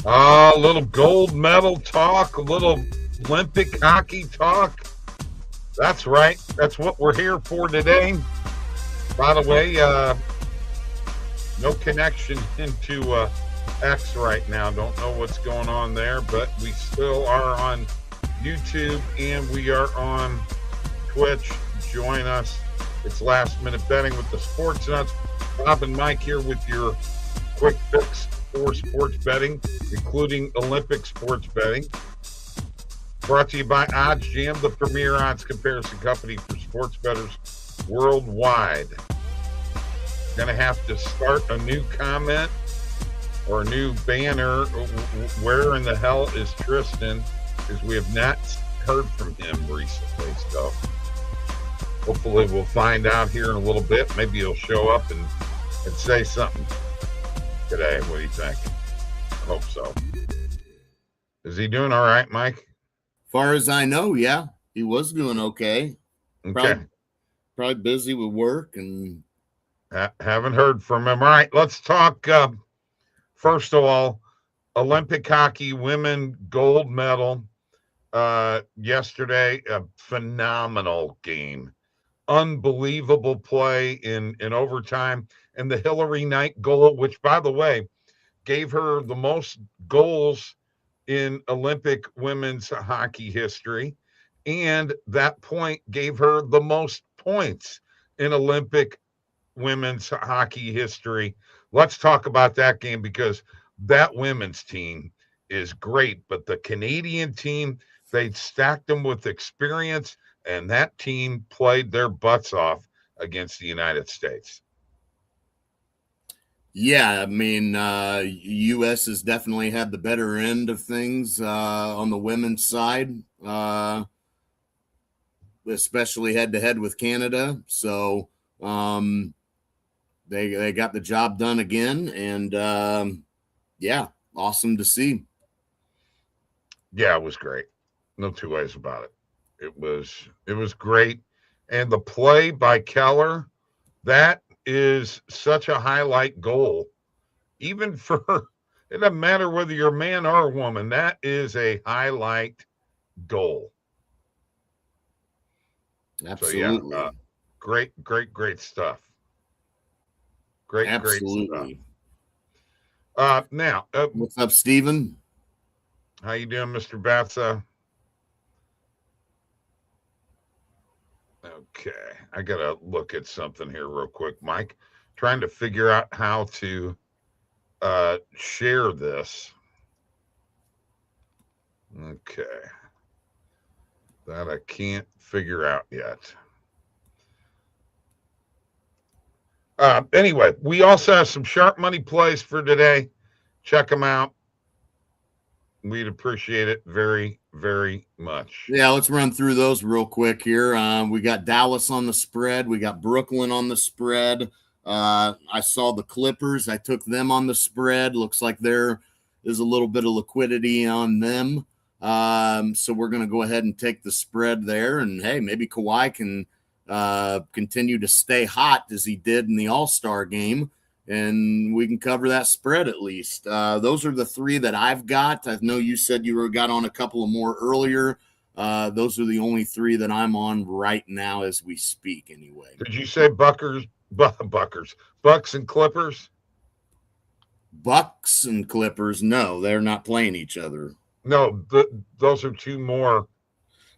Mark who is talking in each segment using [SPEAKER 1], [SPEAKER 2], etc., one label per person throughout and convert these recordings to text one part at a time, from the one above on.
[SPEAKER 1] A little gold medal talk, a little Olympic hockey talk. That's right. That's what we're here for today. By the way, no connection into X right now. Don't know what's going on there, but we still are on YouTube and we are on Twitch. Join us. It's Last Minute Betting with the Sports Nuts. Bob and Mike here with your quick fix for sports betting, including Olympic sports betting. Brought to you by OddsJam, the premier odds comparison company for sports bettors worldwide. Going to have to start a new comment or a new banner. Where in the hell is Tristan? Because we have not heard from him recently. So hopefully we'll find out here in a little bit. Maybe he'll show up and say something today. What do you think? I hope so. Is he doing all right, Mike?
[SPEAKER 2] Far as I know, yeah, he was doing okay.
[SPEAKER 1] Okay.
[SPEAKER 2] Probably busy with work and
[SPEAKER 1] haven't heard from him. All right, let's talk. First of all, Olympic hockey women gold medal yesterday. A phenomenal game, unbelievable play in overtime, and the Hillary Knight goal, which by the way gave her the most goals in Olympic women's hockey history, and that point gave her the most points in Olympic women's hockey history. Let's talk about that game because that women's team is great, but the Canadian team, they stacked them with experience, and that team played their butts off against the United States.
[SPEAKER 2] Yeah, I mean, U.S. has definitely had the better end of things on the women's side, especially head-to-head with Canada. So they got the job done again, and yeah, awesome to see.
[SPEAKER 1] Yeah, it was great. No two ways about it. It was great. And the play by Keller, that is such a highlight goal. Even for, it doesn't matter whether you're a man or a woman, that is a highlight goal.
[SPEAKER 2] Absolutely.
[SPEAKER 1] So yeah, great stuff. Great
[SPEAKER 2] Absolutely.
[SPEAKER 1] stuff. Now,
[SPEAKER 2] what's up, Steven?
[SPEAKER 1] How you doing, Mr. Batsa? Okay, I gotta look at something here real quick, Mike. Trying to figure out how to share this. Okay, that I can't figure out yet. Anyway, we also have some sharp money plays for today. Check them out. We'd appreciate it very, very much.
[SPEAKER 2] Yeah, let's run through those real quick here. We got Dallas on the spread. We got Brooklyn on the spread. I saw the Clippers. I took them on the spread. Looks like there is a little bit of liquidity on them. So we're going to go ahead and take the spread there. And, hey, maybe Kawhi can continue to stay hot as he did in the All-Star game, and we can cover that spread at least. Those are the three that I've got. I know you said you got on a couple of more earlier. Those are the only three that I'm on right now as we speak anyway.
[SPEAKER 1] Did you say Bucks and Clippers?
[SPEAKER 2] Bucks and Clippers, no, they're not playing each other.
[SPEAKER 1] No, those are two more.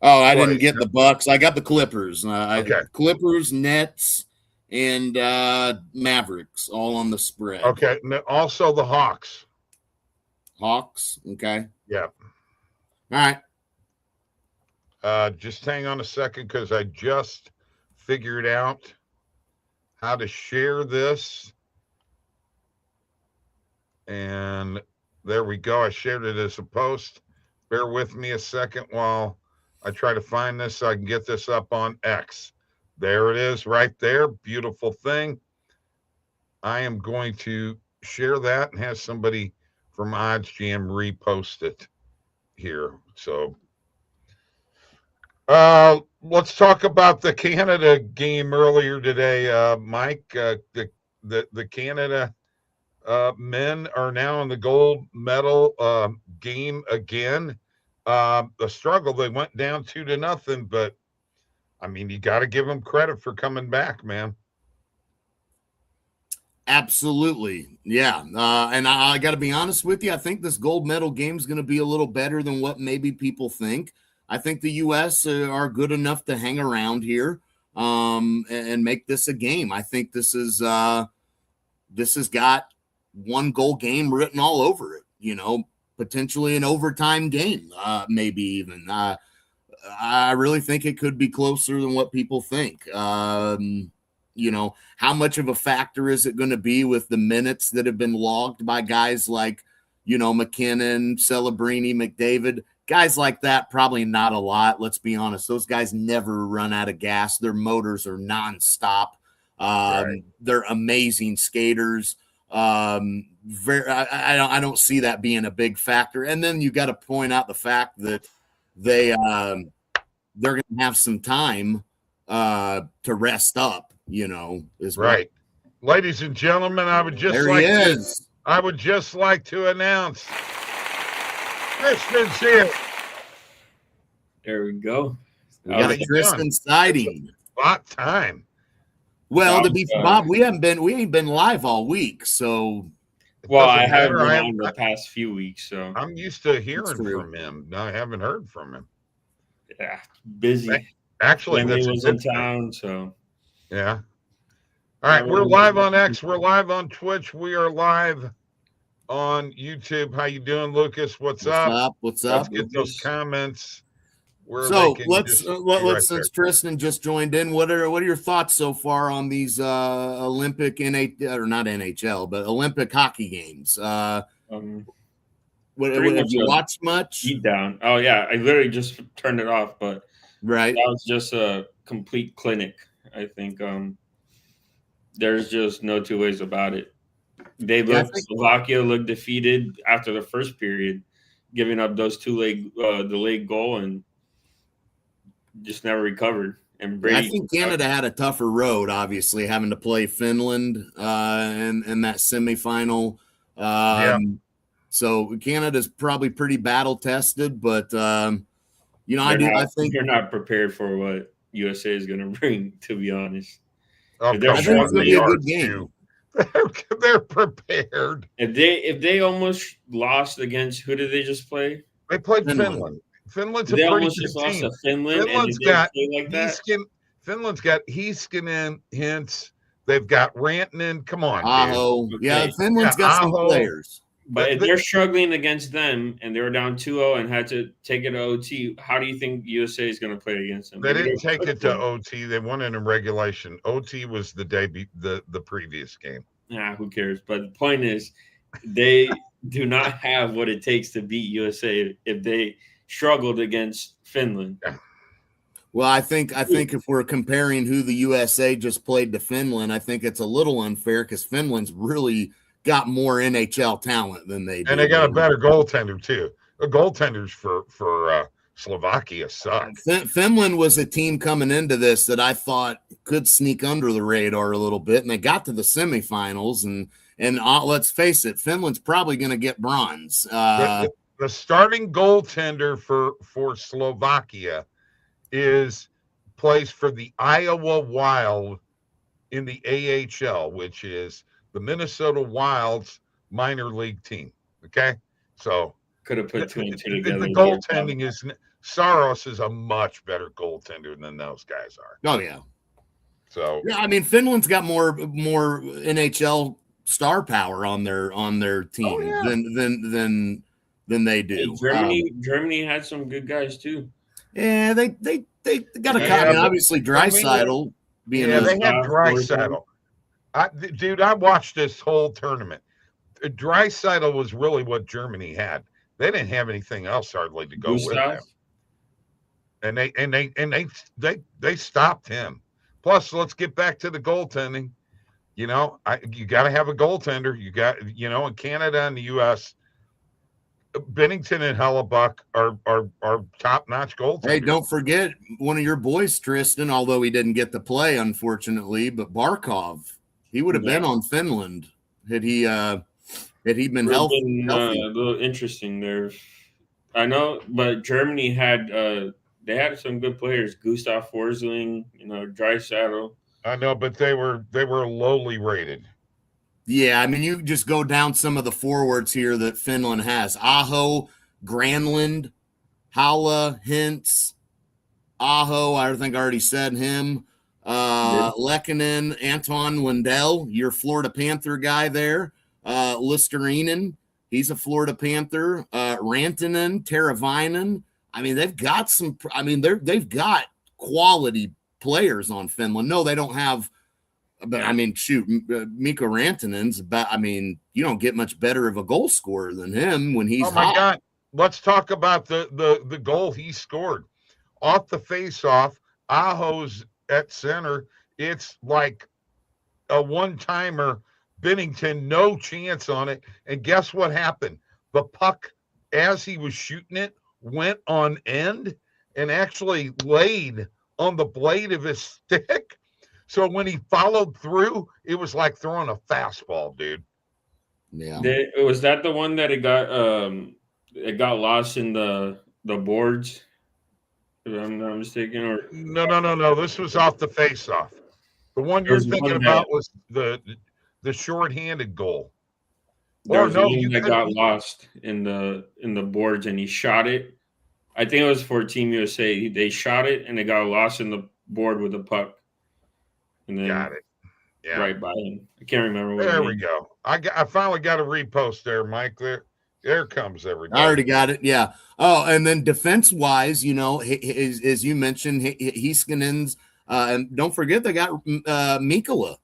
[SPEAKER 2] Oh, I didn't get the Bucks. I got the Clippers.
[SPEAKER 1] Okay.
[SPEAKER 2] Clippers, Nets, and Mavericks all on the spread.
[SPEAKER 1] Okay. Also the Hawks.
[SPEAKER 2] Hawks. Okay.
[SPEAKER 1] Yeah.
[SPEAKER 2] All
[SPEAKER 1] right. Just hang on a second because I just figured out how to share this. And there we go. I shared it as a post. Bear with me a second while I try to find this so I can get this up on X. There it is right there. Beautiful thing. I am going to share that and have somebody from OddsJam repost it here. So let's talk about the Canada game earlier today, Mike. The Canada men are now in the gold medal game again. The struggle, they went down 2-0, but I mean, you got to give them credit for coming back, man.
[SPEAKER 2] Absolutely. Yeah. And I got to be honest with you. I think this gold medal game is going to be a little better than what maybe people think. I think the U.S. are good enough to hang around here and make this a game. I think this has got one goal game written all over it, potentially an overtime game, maybe even. I really think it could be closer than what people think. How much of a factor is it going to be with the minutes that have been logged by guys like, McKinnon, Celebrini, McDavid, guys like that? Probably not a lot. Let's be honest. Those guys never run out of gas. Their motors are nonstop. Right. They're amazing skaters. I don't see that being a big factor. And then you got to point out the fact that they're going to have some time to rest up. Is
[SPEAKER 1] right. Ladies and gentlemen, I would just like to announce Tristan's here.
[SPEAKER 3] There we go.
[SPEAKER 2] We got a Tristan sighting.
[SPEAKER 1] About time.
[SPEAKER 2] Well, Bob, we ain't been live all week, so.
[SPEAKER 3] Well, I haven't been on the past few weeks, so
[SPEAKER 1] I'm used to hearing from him. No, I haven't heard from him.
[SPEAKER 3] Yeah, busy.
[SPEAKER 1] Actually,
[SPEAKER 3] he was in town, so.
[SPEAKER 1] Yeah. All right, we're live on X. We're live on Twitch. We are live on YouTube. How you doing, Lucas? What's up?
[SPEAKER 2] What's up?
[SPEAKER 1] Let's get those comments.
[SPEAKER 2] Let's since Tristan just joined in, what are your thoughts so far on these Olympic not NHL, but Olympic hockey games? Have you watched much?
[SPEAKER 3] Beat down. Oh yeah, I literally just turned it off, but
[SPEAKER 2] right,
[SPEAKER 3] that was just a complete clinic. I think there's just no two ways about it. Slovakia looked defeated after the first period, giving up those delayed goal and just never recovered. And Brady,
[SPEAKER 2] I think Canada had a tougher road, obviously, having to play Finland in that semifinal. So Canada's probably pretty battle tested, but I think
[SPEAKER 3] you're not prepared for what USA is going to bring, to be honest.
[SPEAKER 2] I think it's going to be a good game.
[SPEAKER 1] They're prepared.
[SPEAKER 3] If they almost lost against, who did they just play?
[SPEAKER 1] They played Finland. Finland's a
[SPEAKER 3] they
[SPEAKER 1] pretty
[SPEAKER 3] almost
[SPEAKER 1] good
[SPEAKER 3] just
[SPEAKER 1] team.
[SPEAKER 3] lost to Finland.
[SPEAKER 1] Finland's got Heiskanen, Hintz. They've got Rantanen. Come on,
[SPEAKER 2] Aho.
[SPEAKER 1] dude.
[SPEAKER 2] Yeah, Finland's got some players.
[SPEAKER 3] But if they're struggling against them and they were down 2-0 and had to take it to OT, how do you think USA is going to play against them?
[SPEAKER 1] They didn't take it to OT. They won it in regulation. OT was the previous game.
[SPEAKER 3] Who cares? But the point is, they do not have what it takes to beat USA if they struggled against Finland.
[SPEAKER 1] Yeah.
[SPEAKER 2] Well, I think if we're comparing who the USA just played to Finland, I think it's a little unfair because Finland's really got more NHL talent than they do.
[SPEAKER 1] And they got a better goaltender, too. The goaltenders for Slovakia suck.
[SPEAKER 2] Finland was a team coming into this that I thought could sneak under the radar a little bit, and they got to the semifinals, and let's face it, Finland's probably going to get bronze.
[SPEAKER 1] The starting goaltender for Slovakia plays for the Iowa Wild in the AHL, which is the Minnesota Wild's minor league team. Okay, so
[SPEAKER 3] could have put two and two together.
[SPEAKER 1] The goaltending is Saros is a much better goaltender than those guys are.
[SPEAKER 2] Oh yeah.
[SPEAKER 1] So
[SPEAKER 2] yeah, I mean Finland's got more NHL star power on their team than they do.
[SPEAKER 3] Germany had some good guys too.
[SPEAKER 2] Yeah, they got a copy. Obviously, Draisaitl being
[SPEAKER 1] they had Draisaitl. I watched this whole tournament. Draisaitl was really what Germany had. They didn't have anything else hardly to go with them, and they stopped him. Plus, let's get back to the goaltending. You got to have a goaltender. You got in Canada and the U.S. Bennington and Hellebuck are top-notch goaltenders.
[SPEAKER 2] Hey, don't forget one of your boys, Tristan, although he didn't get to play, unfortunately, but Barkov. He would have been on Finland had he Had he been
[SPEAKER 3] It's
[SPEAKER 2] healthy?
[SPEAKER 3] been a little interesting there. I know, but Germany had they had some good players. Gustav Forsling, Draisaitl.
[SPEAKER 1] I know, but they were lowly rated.
[SPEAKER 2] Yeah, I mean, you just go down some of the forwards here that Finland has. Aho, Granlund, Haula, Hintz, Aho, I think I already said him. Lehkonen, Anton Lundell, your Florida Panther guy there. Listerinen, he's a Florida Panther. Rantanen, Teravainen. I mean, they've got some. I mean, they've got quality players on Finland. No, they don't have. But I mean, shoot, Mikko Rantanen's about. I mean, you don't get much better of a goal scorer than him when he's.
[SPEAKER 1] Oh my
[SPEAKER 2] hot.
[SPEAKER 1] God! Let's talk about the goal he scored off the face-off. Aho's at center. It's like a one-timer. Bennington, no chance on it. And guess what happened? The puck, as he was shooting it, went on end and actually laid on the blade of his stick. So when he followed through, it was like throwing a fastball, dude.
[SPEAKER 2] Yeah.
[SPEAKER 3] Was that the one that it got lost in the boards? If I'm not mistaken, or
[SPEAKER 1] No. This was off the face-off. The one you're thinking about was the short-handed goal.
[SPEAKER 3] There was one that got lost in the boards, and he shot it. I think it was for Team USA. They shot it, and it got lost in the board with the puck. And then
[SPEAKER 1] got it. Yeah.
[SPEAKER 3] Right by him. I can't remember.
[SPEAKER 1] There we go. I finally got a repost there, Mike. There comes everybody.
[SPEAKER 2] I already got it. Yeah. Oh, and then defense-wise, as you mentioned, Heiskanen's, and don't forget they got Mikkola,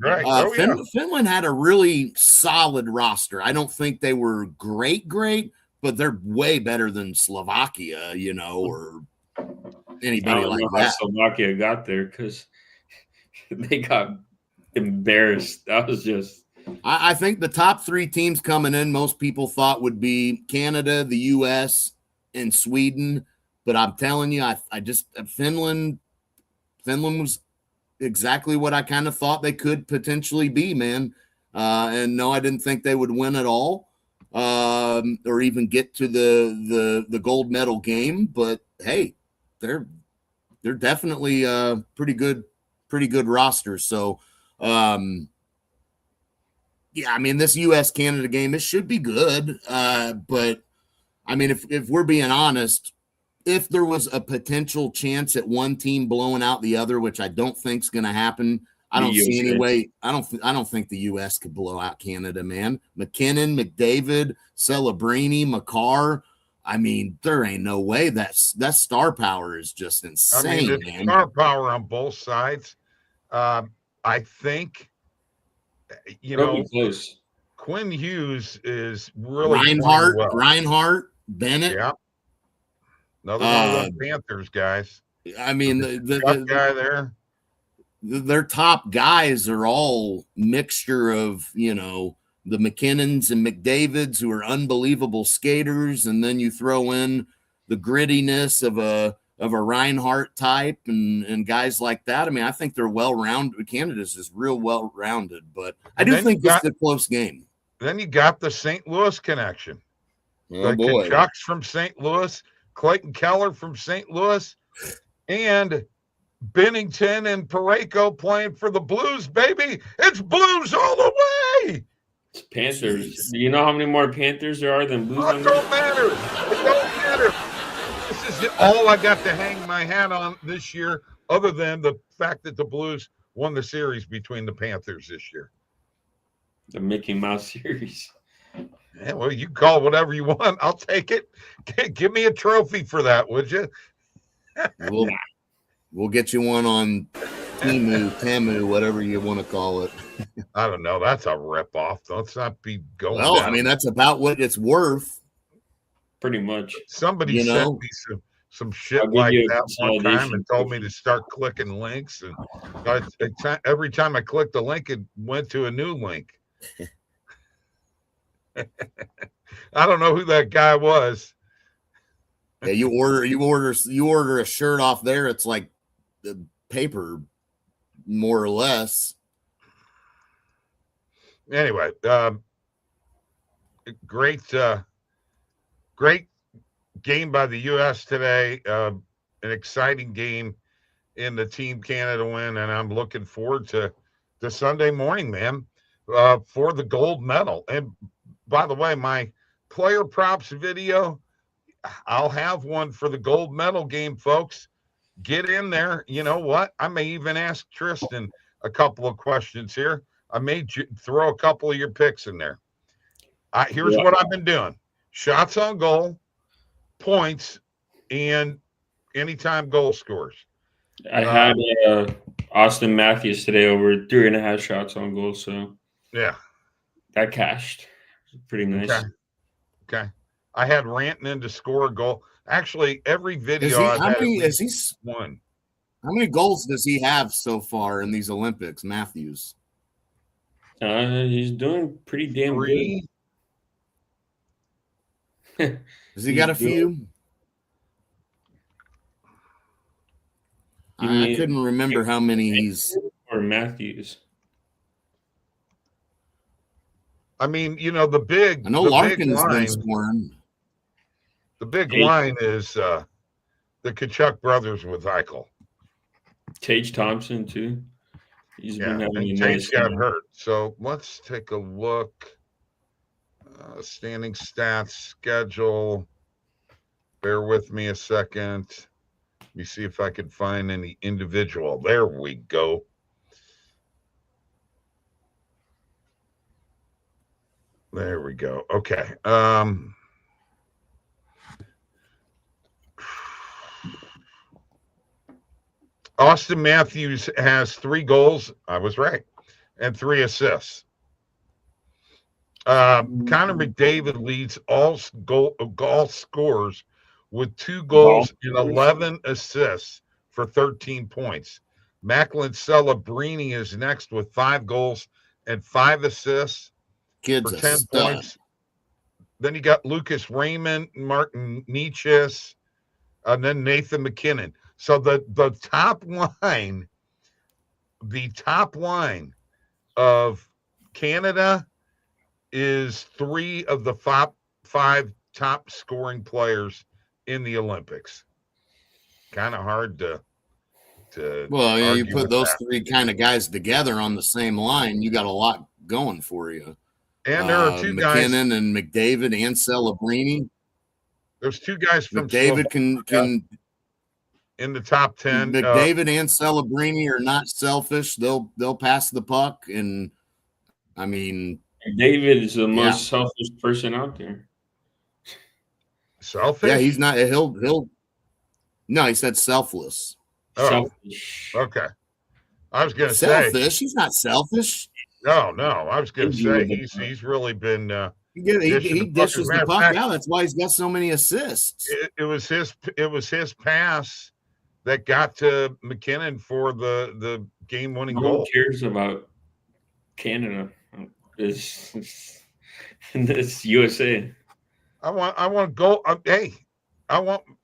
[SPEAKER 1] Right.
[SPEAKER 2] Finland had a really solid roster. I don't think they were great, but they're way better than Slovakia, or anybody like that.
[SPEAKER 3] How Slovakia got there because they got embarrassed. That was just.
[SPEAKER 2] I think the top three teams coming in, most people thought would be Canada, the U.S., and Sweden. But I'm telling you, I just Finland was exactly what I kind of thought they could potentially be, man. And no, I didn't think they would win at all, or even get to the gold medal game. But hey, they're definitely pretty good roster. So, yeah, I mean, this U.S.-Canada game, it should be good. But, I mean, if we're being honest, if there was a potential chance at one team blowing out the other, which I don't think is going to happen, I don't see any way. I don't think the U.S. could blow out Canada, man. McKinnon, McDavid, Celebrini, Makar. I mean, there ain't no way. That star power is just insane,
[SPEAKER 1] I mean,
[SPEAKER 2] man.
[SPEAKER 1] Star power on both sides. I think, Quinn Hughes is really
[SPEAKER 2] Reinhardt, Bennett.
[SPEAKER 1] Yeah. Another one of those Panthers guys.
[SPEAKER 2] I mean, the
[SPEAKER 1] guy there.
[SPEAKER 2] Their top guys are all mixture of, the McKinnons and McDavids who are unbelievable skaters, and then you throw in the grittiness of a Reinhardt type and guys like that. I mean, I think they're well-rounded. Canada's is real well-rounded, but I do think this is a close game.
[SPEAKER 1] Then you got the St. Louis connection.
[SPEAKER 2] Oh, boy.
[SPEAKER 1] Kachuk's from St. Louis, Clayton Keller from St. Louis, and Bennington and Parayko playing for the Blues, baby. It's Blues all the way.
[SPEAKER 3] It's Panthers. Jeez. Do you know how many more Panthers there are than Blues?
[SPEAKER 1] It don't matter. It don't matter. This is all I got to hang my hat on this year, other than the fact that the Blues won the series between the Panthers this year.
[SPEAKER 3] The Mickey Mouse series.
[SPEAKER 1] Yeah, well, you call it whatever you want. I'll take it. Give me a trophy for that, would you?
[SPEAKER 2] We'll get you one on Tamu, whatever you want to call it.
[SPEAKER 1] I don't know. That's a ripoff. Let's not be going.
[SPEAKER 2] Well, down. I mean, that's about what it's worth.
[SPEAKER 3] Pretty much.
[SPEAKER 1] Somebody sent me some shit like that one time and told me to start clicking links. And every time I clicked the link, it went to a new link. I don't know who that guy was.
[SPEAKER 2] Yeah, you order a shirt off there. It's like the paper, more or less.
[SPEAKER 1] Anyway, great, great game by the U.S. today. An exciting game in the Team Canada win, and I'm looking forward to the Sunday morning, man, for the gold medal. And by the way, my player props video, I'll have one for the gold medal game, folks. Get in there. You know what? I may even ask Tristan a couple of questions here. I may throw a couple of your picks in there. Here's what I've been doing: shots on goal, points, and anytime goal scores.
[SPEAKER 3] I had Austin Matthews today over 3.5 shots on goal, so
[SPEAKER 1] yeah,
[SPEAKER 3] that cashed. Pretty nice.
[SPEAKER 1] Okay. I had Rantanen to score a goal. Actually, every video
[SPEAKER 2] How many goals does he have so far in these Olympics, Matthews?
[SPEAKER 3] He's doing pretty damn good.
[SPEAKER 2] Has he got a few? I couldn't remember how many he's.
[SPEAKER 3] Or Matthews.
[SPEAKER 1] I mean, you know, I know
[SPEAKER 2] Larkin's been scoring.
[SPEAKER 1] The big line is the Kachuk brothers with Eichel.
[SPEAKER 3] Tage Thompson, too. He's been having
[SPEAKER 1] Tage got hurt. So let's take a look. Standing stats, schedule. Bear with me a second. Let me see if I can find any individual. There we go. There we go. Okay. Austin Matthews has 3 goals. I was right. And 3 assists. Connor McDavid leads all goal scorers with 2 goals and 11 assists for 13 points. Macklin Celebrini is next with 5 goals and 5 assists for 10 points. Then you got Lucas Raymond, Martin Nietzsche, and then Nathan McKinnon. So the top line of Canada is 3 of the 5 top scoring players in the Olympics. Kind of hard to
[SPEAKER 2] you put those 3 kind of guys together on the same line, you got a lot going for you.
[SPEAKER 1] And there are 2 guys,
[SPEAKER 2] McKinnon and McDavid and Celebrini.
[SPEAKER 1] There's 2 guys from
[SPEAKER 2] McDavid can
[SPEAKER 1] in the top 10.
[SPEAKER 2] McDavid and Celebrini are not selfish. They'll pass the puck, and I mean,
[SPEAKER 3] David is the most selfish person out there.
[SPEAKER 1] Selfish?
[SPEAKER 2] Yeah, he's not. He'll. No, he said selfless.
[SPEAKER 1] Oh,
[SPEAKER 3] selfish.
[SPEAKER 1] Okay. I was going to
[SPEAKER 2] say selfish. He's not selfish.
[SPEAKER 1] No. I was going to say he's really been.
[SPEAKER 2] He dishes the puck out. That's why he's got so many assists.
[SPEAKER 1] It was his pass that got to McKinnon for the game-winning goal.
[SPEAKER 3] Who cares about Canada? This USA.
[SPEAKER 1] I want goal.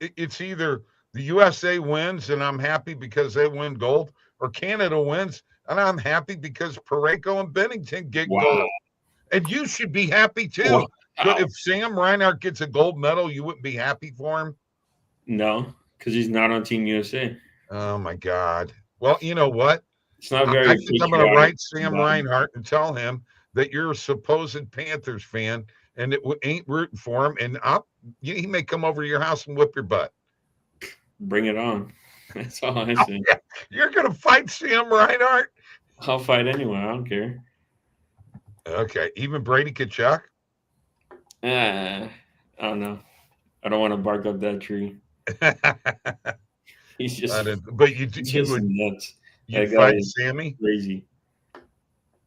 [SPEAKER 1] It's either the USA wins and I'm happy because they win gold, or Canada wins and I'm happy because Parayko and Bennington get gold. And you should be happy too. Wow. So if Sam Reinhart gets a gold medal, you wouldn't be happy for him?
[SPEAKER 3] No, because he's not on Team USA.
[SPEAKER 1] Oh my God. Well, you know what?
[SPEAKER 3] It's not very.
[SPEAKER 1] I think I'm going to write Sam Reinhart and tell him that you're a supposed Panthers fan and it ain't rooting for him, and he may come over to your house and whip your butt.
[SPEAKER 3] Bring it on. That's all I say.
[SPEAKER 1] You're going to fight Sam Reinhart?
[SPEAKER 3] I'll fight anyone. I don't care.
[SPEAKER 1] Okay. Even Brady Kachuk?
[SPEAKER 3] I don't know. I don't want to bark up that tree. He's just.
[SPEAKER 1] But you would
[SPEAKER 3] nuts.
[SPEAKER 1] You fight Sammy?
[SPEAKER 3] Crazy.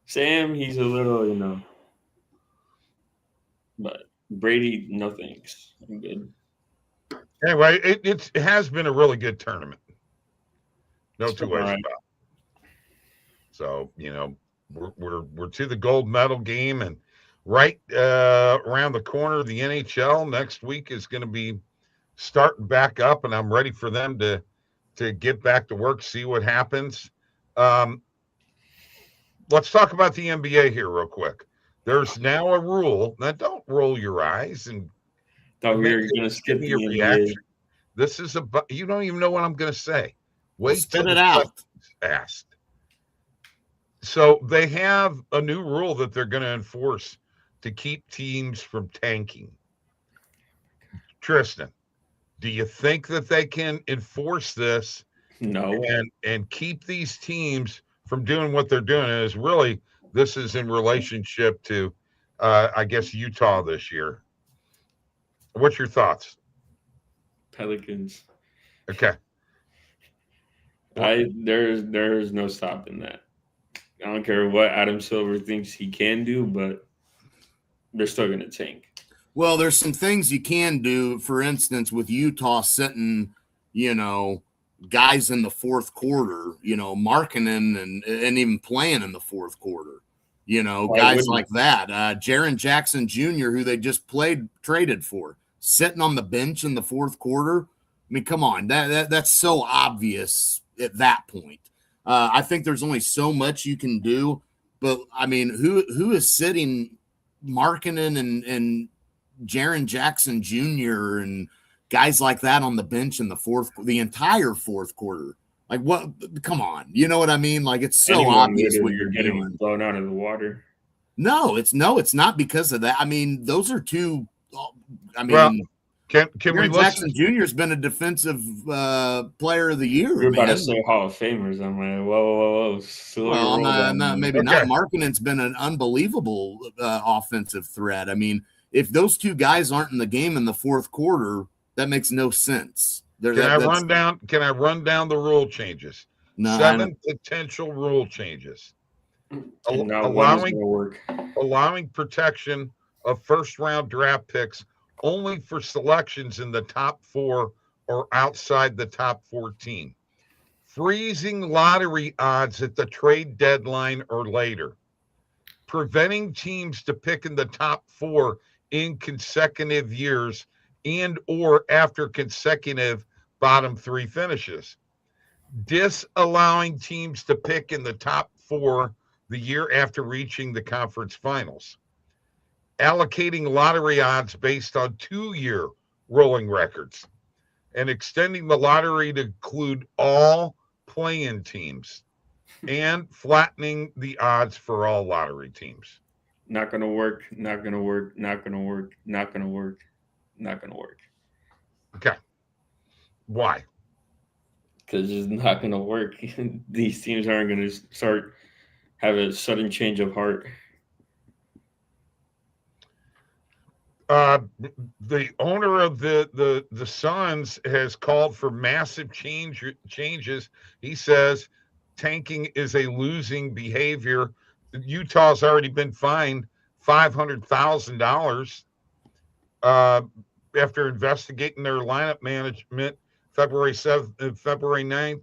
[SPEAKER 3] Sam, he's a little, But Brady, no thanks. I'm good.
[SPEAKER 1] Anyway, it has been a really good tournament. No two ways about it. So, we're to the gold medal game, and right around the corner, the NHL next week is going to be starting back up, and I'm ready for them to get back to work, see what happens. Let's talk about the NBA here real quick. There's now a rule. Now, don't roll your eyes and
[SPEAKER 3] Thought we were
[SPEAKER 1] give
[SPEAKER 3] going to skip
[SPEAKER 1] me
[SPEAKER 3] the
[SPEAKER 1] a
[SPEAKER 3] NBA.
[SPEAKER 1] reaction. This is you don't even know what I'm going to say. Wait
[SPEAKER 2] Spit
[SPEAKER 1] till
[SPEAKER 2] it
[SPEAKER 1] the
[SPEAKER 2] out.
[SPEAKER 1] question's asked. So they have a new rule that they're going to enforce to keep teams from tanking. Tristan, do you think that they can enforce this?
[SPEAKER 3] No.
[SPEAKER 1] And keep these teams from doing what they're doing? And this is in relationship to, I guess, Utah this year. What's your thoughts?
[SPEAKER 3] Pelicans.
[SPEAKER 1] Okay.
[SPEAKER 3] There's no stopping that. I don't care what Adam Silver thinks he can do, but they're still going to tank.
[SPEAKER 2] Well, there's some things you can do. For instance, with Utah sitting, guys in the fourth quarter, marketing and even playing in the fourth quarter, guys like that. Jaren Jackson Jr., who they just traded for, sitting on the bench in the fourth quarter. I mean, come on, that's so obvious at that point. I think there's only so much you can do, but I mean, who is sitting marketing and Jaren Jackson Jr. and guys like that on the bench in the entire fourth quarter? Like, what? Come on, you know what I mean? Like, it's so obvious what you're
[SPEAKER 3] getting
[SPEAKER 2] doing.
[SPEAKER 3] Blown out of the water.
[SPEAKER 2] No, it's not because of that. I mean, those are two. I mean,
[SPEAKER 1] well, can we
[SPEAKER 2] listen? Jackson Jr. has been a defensive player of the year.
[SPEAKER 3] You're about to say Hall of Famers. I'm like, whoa.
[SPEAKER 2] Well, not. Markkanen's been an unbelievable offensive threat. I mean, if those two guys aren't in the game in the fourth quarter, that makes no sense.
[SPEAKER 1] Can I run down the rule changes?
[SPEAKER 2] No,
[SPEAKER 1] 7 potential rule changes. Allowing protection of first-round draft picks only for selections in the top 4 or outside the top 14. Freezing lottery odds at the trade deadline or later. Preventing teams to pick in the top 4 in consecutive years and or after consecutive bottom 3 finishes. Disallowing teams to pick in the top 4 the year after reaching the conference finals. Allocating lottery odds based on 2-year rolling records. And extending the lottery to include all play-in teams. And flattening the odds for all lottery teams.
[SPEAKER 3] Not going to work.
[SPEAKER 1] Okay. Why?
[SPEAKER 3] Because it's not going to work. These teams aren't going to have a sudden change of heart.
[SPEAKER 1] The owner of the Suns has called for massive changes. He says tanking is a losing behavior. Utah's already been fined $500,000 after investigating their lineup management February 7th and February 9th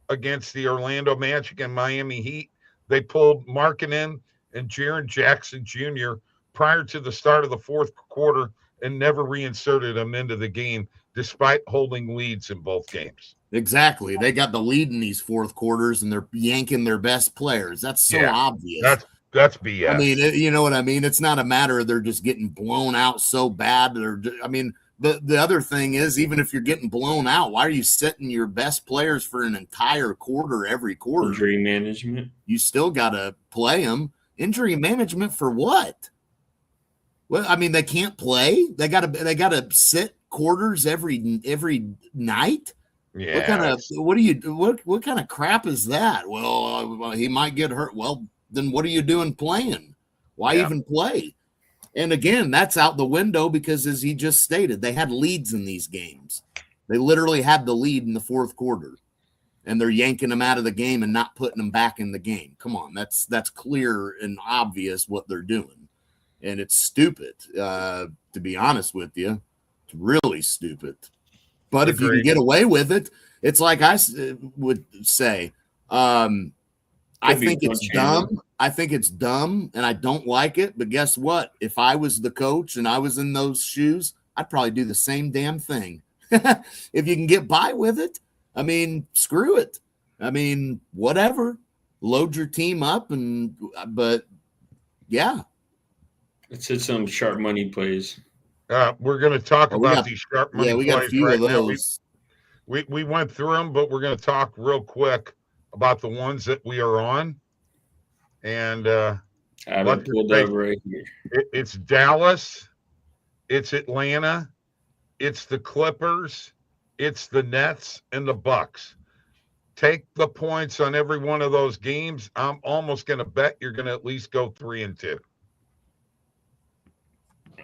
[SPEAKER 1] against the Orlando Magic and Miami Heat. They pulled Markkanen and Jaren Jackson Jr. prior to the start of the fourth quarter and never reinserted them into the game despite holding leads in both games.
[SPEAKER 2] Exactly. They got the lead in these fourth quarters and they're yanking their best players. That's so obvious.
[SPEAKER 1] That's BS.
[SPEAKER 2] I mean, you know what I mean? It's not a matter of they're just getting blown out so bad. The other thing is, even if you're getting blown out, why are you sitting your best players for an entire quarter every quarter?
[SPEAKER 3] Injury management.
[SPEAKER 2] You still got to play them. Injury management for what? Well, I mean, they can't play. They got to sit quarters every night.
[SPEAKER 1] Yeah.
[SPEAKER 2] What kind of crap is that? Well, he might get hurt. Well, then what are you doing playing? Why even play? And again, that's out the window because, as he just stated, they had leads in these games. They literally had the lead in the fourth quarter, and they're yanking them out of the game and not putting them back in the game. Come on, that's clear and obvious what they're doing, and it's stupid. To be honest with you, it's really stupid. But if you can get away with it, it's like I would say. I think it's dumb. I think it's dumb, and I don't like it. But guess what? If I was the coach and I was in those shoes, I'd probably do the same damn thing. If you can get by with it, I mean, screw it. I mean, whatever. Load your team up, but yeah,
[SPEAKER 3] Let's hit some sharp money plays.
[SPEAKER 1] We're going to talk about these sharp money
[SPEAKER 2] we got a
[SPEAKER 1] plays
[SPEAKER 2] few
[SPEAKER 1] right
[SPEAKER 2] of
[SPEAKER 1] now.
[SPEAKER 2] those.
[SPEAKER 1] We went through them, but we're going to talk real quick about the ones that we are on. And
[SPEAKER 3] I have it pulled up right here.
[SPEAKER 1] It's Dallas, it's Atlanta, it's the Clippers, it's the Nets, and the Bucks. Take the points on every one of those games. I'm almost going to bet you're going to at least go 3-2.
[SPEAKER 3] I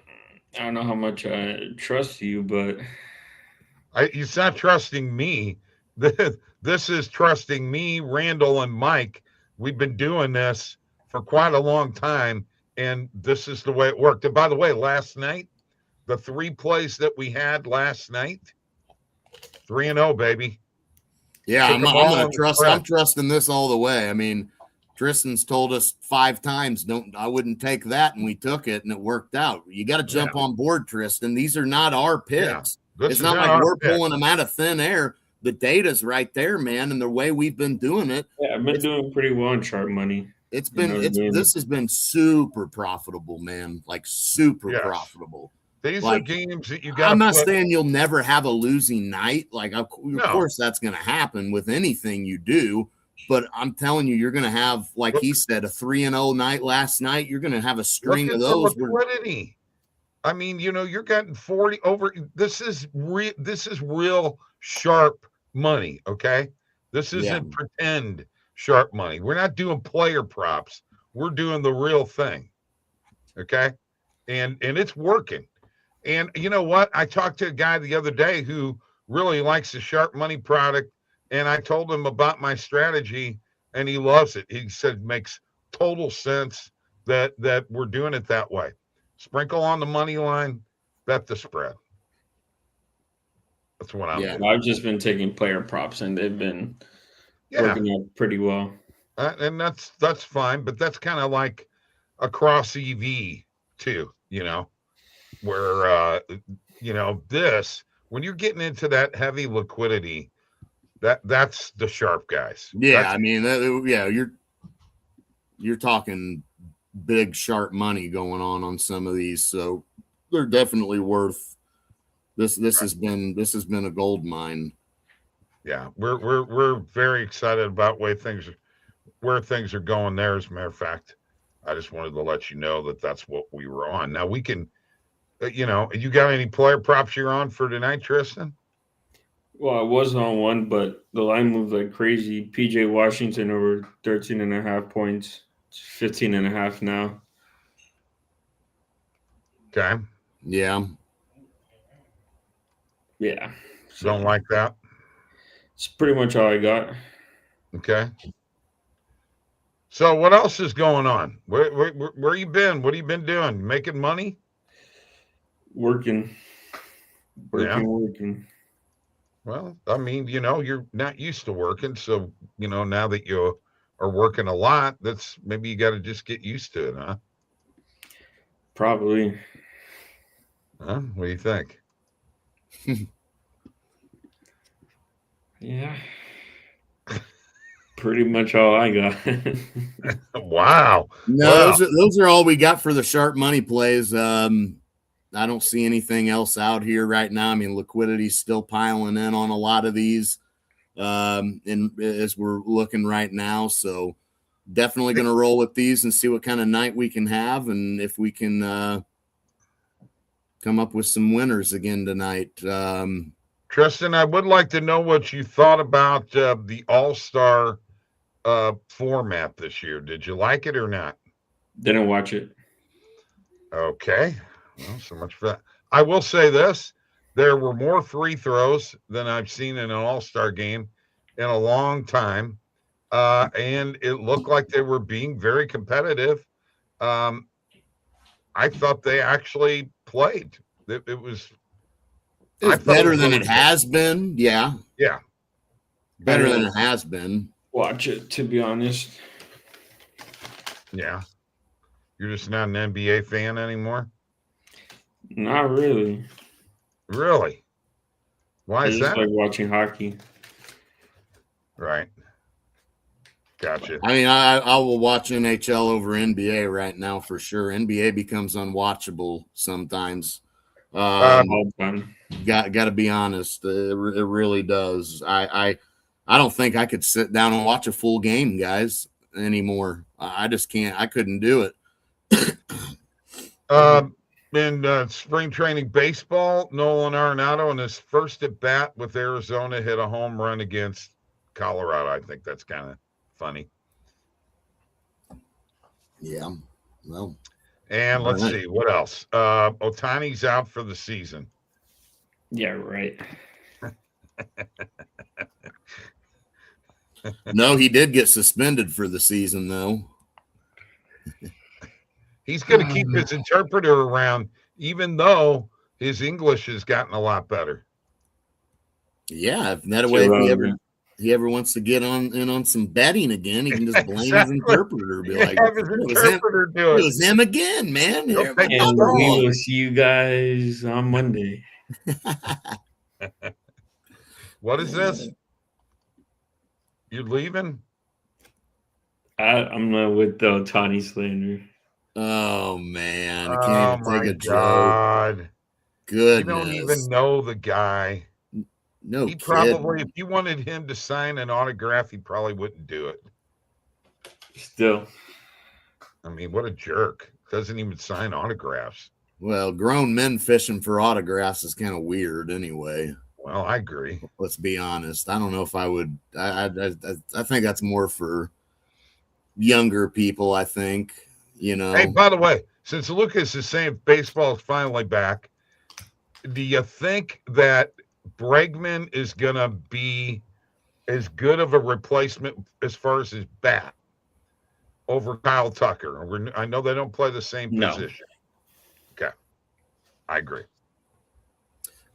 [SPEAKER 3] don't know how much I trust you, but
[SPEAKER 1] it's not trusting me. This is trusting me, Randall, and Mike. We've been doing this for quite a long time, and this is the way it worked. And by the way, last night, the 3 plays that we had last night, 3-0, baby.
[SPEAKER 2] Yeah, I'm going to trust. I'm trusting this all the way. I mean, Tristan's told us 5 times, I wouldn't take that, and we took it, and it worked out. You got to jump on board, Tristan. These are not our picks. Yeah, it's not like we're pulling them out of thin air. The data's right there, man, and the way we've been doing it.
[SPEAKER 3] Yeah, I've been doing pretty well in sharp money.
[SPEAKER 2] This has been super profitable, man. Like super profitable.
[SPEAKER 1] These are games that you got.
[SPEAKER 2] I'm not saying you'll never have a losing night. Like, of course, that's going to happen with anything you do. But I'm telling you, you're going to have, like he said, a 3-0 night last night. You're going to have a string of those.
[SPEAKER 1] Liquidity. I mean, you're getting 40 over. This is real sharp money. Okay, this isn't pretend sharp money. We're not doing player props. We're doing the real thing. Okay, and it's working. And you know what? I talked to a guy the other day who really likes the sharp money product, and I told him about my strategy, and he loves it. He said it makes total sense that we're doing it that way. Sprinkle on the money line, bet the spread. That's what I'm doing.
[SPEAKER 3] I've just been taking player props, and they've been working out pretty well.
[SPEAKER 1] And that's fine, but that's kind of like a cross EV too, where this, when you're getting into that heavy liquidity, that's the sharp guys.
[SPEAKER 2] Yeah, you're talking big sharp money going on some of these, so they're definitely worth this. This has been a gold mine.
[SPEAKER 1] Yeah, we're very excited about where things are going there. As a matter of fact, I just wanted to let you know that's what we were on. Now we can, you got any player props you're on for tonight, Tristan?
[SPEAKER 3] Well, I was on one, but the line moved like crazy. PJ Washington over 13.5 points. It's 15.5 now.
[SPEAKER 1] Okay.
[SPEAKER 2] Yeah.
[SPEAKER 3] Yeah.
[SPEAKER 1] So, don't like that?
[SPEAKER 3] It's pretty much all I got.
[SPEAKER 1] Okay. So what else is going on? Where you been? What have you been doing? Making money?
[SPEAKER 3] Working.
[SPEAKER 1] Well, I mean, you're not used to working, so now that you are working a lot, that's maybe you got to just get used to it, huh?
[SPEAKER 3] Probably.
[SPEAKER 1] Huh? What do you think?
[SPEAKER 3] Yeah. Pretty much all I got.
[SPEAKER 1] Wow.
[SPEAKER 2] No, those are all we got for the sharp money plays. I don't see anything else out here right now. I mean, liquidity's still piling in on a lot of these, and as we're looking right now. So definitely going to roll with these and see what kind of night we can have, and if we can come up with some winners again tonight.
[SPEAKER 1] Tristan, I would like to know what you thought about the All-Star format this year. Did you like it or not?
[SPEAKER 3] Didn't watch it.
[SPEAKER 1] Okay. Well, so much for that. I will say this. There were more free throws than I've seen in an All-Star game in a long time. And it looked like they were being very competitive. I thought they actually played. It was
[SPEAKER 2] better than it has been. Yeah.
[SPEAKER 1] Yeah.
[SPEAKER 2] Better than it has been.
[SPEAKER 3] Watch it, to be honest.
[SPEAKER 1] Yeah. You're just not an NBA fan anymore?
[SPEAKER 3] Not really.
[SPEAKER 1] Really? Why is that?
[SPEAKER 3] I just like watching hockey.
[SPEAKER 1] Right. Gotcha.
[SPEAKER 2] I mean, I will watch NHL over NBA right now for sure. NBA becomes unwatchable sometimes. Got to be honest, it really does. I don't think I could sit down and watch a full game, guys, anymore. I just can't. I couldn't do it.
[SPEAKER 1] In spring training baseball, Nolan Arenado in his first at bat with Arizona hit a home run against Colorado. I think that's kind of funny.
[SPEAKER 2] Yeah. Well.
[SPEAKER 1] And let's see what else. Ohtani's out for the season.
[SPEAKER 3] Yeah, right.
[SPEAKER 2] No, he did get suspended for the season, though.
[SPEAKER 1] He's going to keep his interpreter around, even though his English has gotten a lot better.
[SPEAKER 2] Yeah, if that way, if he ever wants to get on some betting again, he can just blame his interpreter. Be like, it was him again, man.
[SPEAKER 3] And we will see you guys on Monday.
[SPEAKER 1] What is this? You're leaving?
[SPEAKER 3] I'm not with the Ohtani slander.
[SPEAKER 2] Oh man, I can't even take a
[SPEAKER 1] God.
[SPEAKER 2] joke. Goodness.
[SPEAKER 1] You don't even know the guy.
[SPEAKER 2] No,
[SPEAKER 1] he probably, if you wanted him to sign an autograph, he probably wouldn't do it.
[SPEAKER 3] Still,
[SPEAKER 1] I mean, what a jerk! Doesn't even sign autographs.
[SPEAKER 2] Well, grown men fishing for autographs is kind of weird, anyway.
[SPEAKER 1] Well, I agree.
[SPEAKER 2] Let's be honest. I don't know if I would. I think that's more for younger people. I think. Hey,
[SPEAKER 1] by the way, since Lucas is saying baseball is finally back, do you think that Bregman is going to be as good of a replacement as far as his bat over Kyle Tucker? I know they don't play the same position. Okay. I agree.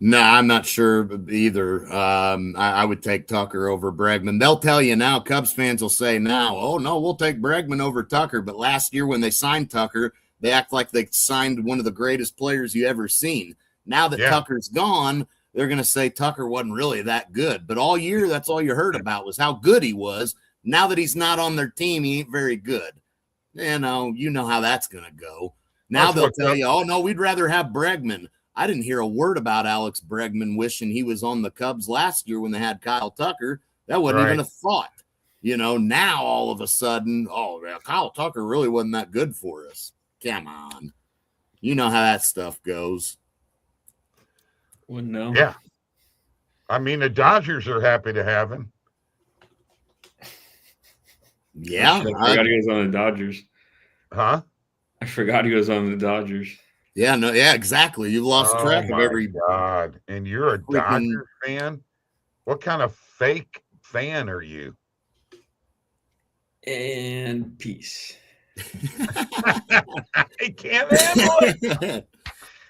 [SPEAKER 2] No, I'm not sure either. I would take Tucker over Bregman. They'll tell you now, Cubs fans will say now, oh, no, we'll take Bregman over Tucker. But last year when they signed Tucker, they act like they signed one of the greatest players you ever seen. Now that Tucker's gone, they're going to say Tucker wasn't really that good. But all year, that's all you heard about was how good he was. Now that he's not on their team, he ain't very good. You know how that's going to go. Now they'll tell you, oh, no, we'd rather have Bregman. I didn't hear a word about Alex Bregman wishing he was on the Cubs last year when they had Kyle Tucker. That wasn't even a thought. Now all of a sudden, Kyle Tucker really wasn't that good for us. Come on. You know how that stuff goes.
[SPEAKER 3] Wouldn't know.
[SPEAKER 1] Yeah. I mean, the Dodgers are happy to have him.
[SPEAKER 2] Yeah.
[SPEAKER 3] I forgot he was on the Dodgers.
[SPEAKER 1] Huh?
[SPEAKER 3] I forgot he was on the Dodgers.
[SPEAKER 2] Yeah, no, yeah, exactly. You've lost track of every.
[SPEAKER 1] God, and you're a Dodgers fan? What kind of fake fan are you?
[SPEAKER 3] And peace.
[SPEAKER 1] I can't handle it.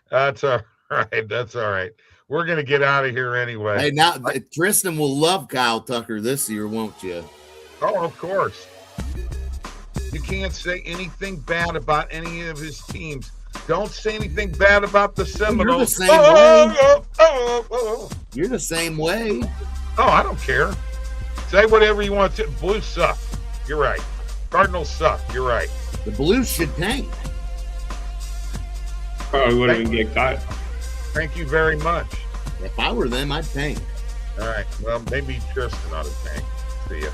[SPEAKER 1] That's all right. That's all right. We're gonna get out of here anyway.
[SPEAKER 2] Hey, now Tristan will love Kyle Tucker this year, won't you?
[SPEAKER 1] Oh, of course. You can't say anything bad about any of his teams. Don't say anything bad about the Seminoles.
[SPEAKER 2] You're the same way. You're the same way.
[SPEAKER 1] Oh, I don't care. Say whatever you want to. Blues suck. You're right. Cardinals suck. You're right.
[SPEAKER 2] The Blues should tank.
[SPEAKER 3] Probably wouldn't even get caught.
[SPEAKER 1] Thank you very much.
[SPEAKER 2] If I were them, I'd tank.
[SPEAKER 1] All right. Well, maybe Tristan ought to tank. See ya.